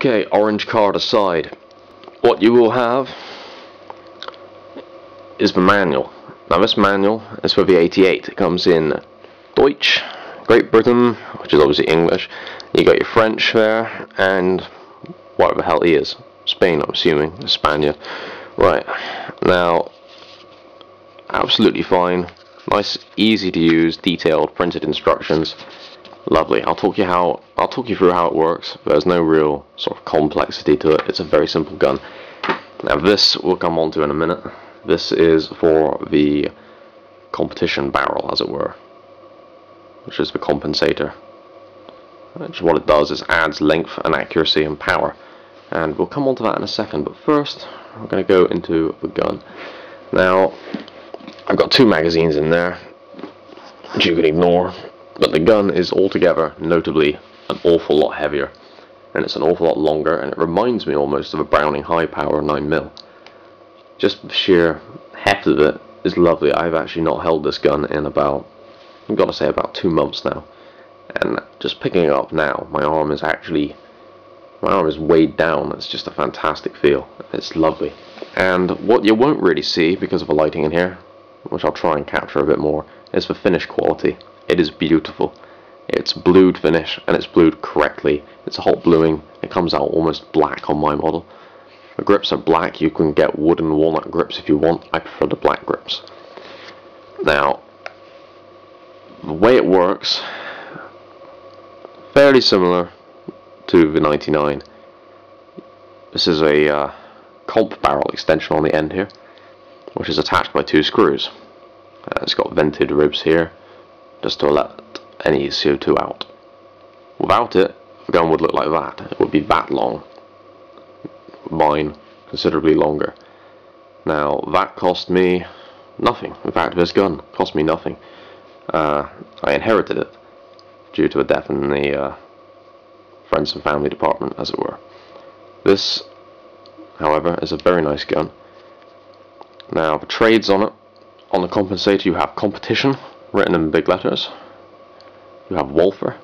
Okay, orange card aside, what you will have is the manual. Now this manual is for the 88. It comes in Deutsch, Great Britain, which is obviously English. You got your French there, and whatever the hell he is. Spain, I'm assuming. A Spaniard. Right. Now, absolutely fine. Nice, easy to use, detailed, printed instructions. Lovely. I'll talk you through how it works. There's no real sort of complexity to it. It's a very simple gun. Now this we'll come on to in a minute. This is for the competition barrel, as it were, which is the Compensator. Which what it does is adds length and accuracy and power. And we'll come on to that in a second. But first, we're going to go into the gun. Now, I've got two magazines in there, which you can ignore. But the gun is altogether, notably, an awful lot heavier, and it's an awful lot longer, and it reminds me almost of a Browning high power 9mm. Just the sheer heft of it is lovely. I've actually not held this gun in about, I've got to say, about 2 months now, and just picking it up now, my arm is weighed down. It's just a fantastic feel. It's lovely. And what you won't really see because of the lighting in here, which I'll try and capture a bit more, is the finish quality. It is beautiful. It's blued finish, and it's blued correctly. It's a hot bluing. It comes out almost black on my model. The grips are black. You can get wooden walnut grips if you want. I prefer the black grips. Now, the way it works, fairly similar to the 99. This is a comp barrel extension on the end here, which is attached by 2 screws. It's got vented ribs here, just to let any CO2 out. Without it, the gun would look like that. It would be that long. Mine, considerably longer. Now, that cost me nothing. In fact, this gun cost me nothing. I inherited it due to a death in the friends and family department, as it were. This, however, is a very nice gun. Now, the trades on it, on the Compensator, you have competition, written in big letters. You have Walther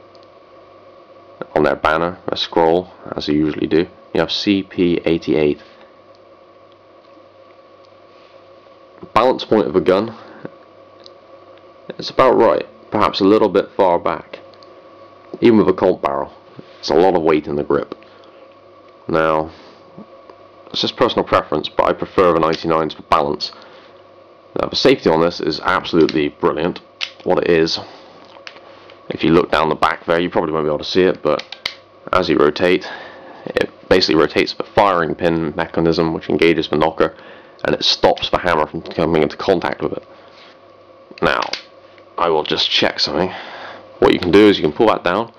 on their banner, a scroll, as you usually do. You have cp88. Balance point of a gun, it's about right, perhaps a little bit far back. Even with a comp barrel, it's a lot of weight in the grip. Now, it's just personal preference, but I prefer the 99s for balance. Now, the safety on this is absolutely brilliant. What it is, if you look down the back there, you probably won't be able to see it, but as you rotate, it basically rotates the firing pin mechanism, which engages the knocker, and it stops the hammer from coming into contact with it. Now, I will just check something. What you can do is you can pull that down.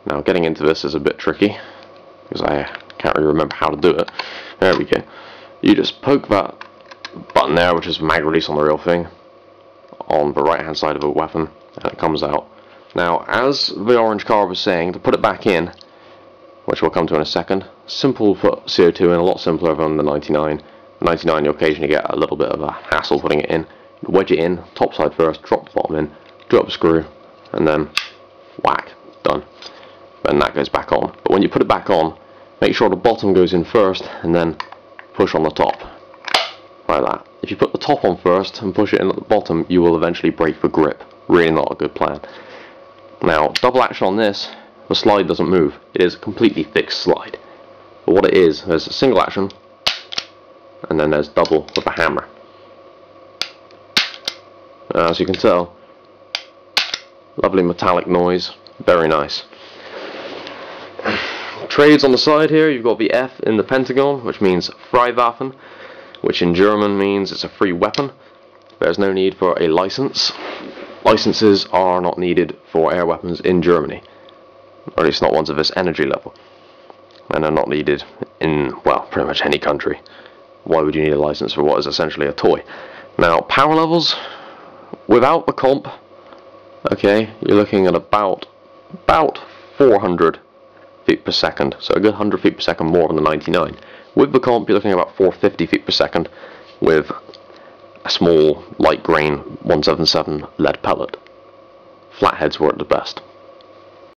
Now, getting into this is a bit tricky, because I can't really remember how to do it. There we go. You just poke that button there, which is mag release on the real thing, on the right hand side of the weapon, and it comes out. Now, as the orange card was saying, to put it back in, which we'll come to in a second, simple to put CO2 in, a lot simpler than the 99. The 99 you occasionally get a little bit of a hassle putting it in. You wedge it in, top side first, drop the bottom in, drop the screw, and then whack, done. Then that goes back on. But when you put it back on, make sure the bottom goes in first, and then push on the top. Like that. If you put the top on first and push it in at the bottom, you will eventually break the grip. Really not a good plan. Now, double action on this, the slide doesn't move. It is a completely fixed slide. But what it is, there's a single action, and then there's double with a hammer. As you can tell, lovely metallic noise, very nice. Trades on the side here, you've got the F in the pentagon, which means Freiwaffen, which in German means it's a free weapon. There's no need for a license. Licenses are not needed for air weapons in Germany, or at least not ones of this energy level, and are not needed in, well, pretty much any country. Why would you need a license for what is essentially a toy? Now, power levels, without the comp, okay, you're looking at about 400 feet per second, so a good 100 feet per second more than the 99. With the comp, you're looking at about 450 feet per second with a small light grain 177 lead pellet. Flatheads were at the best.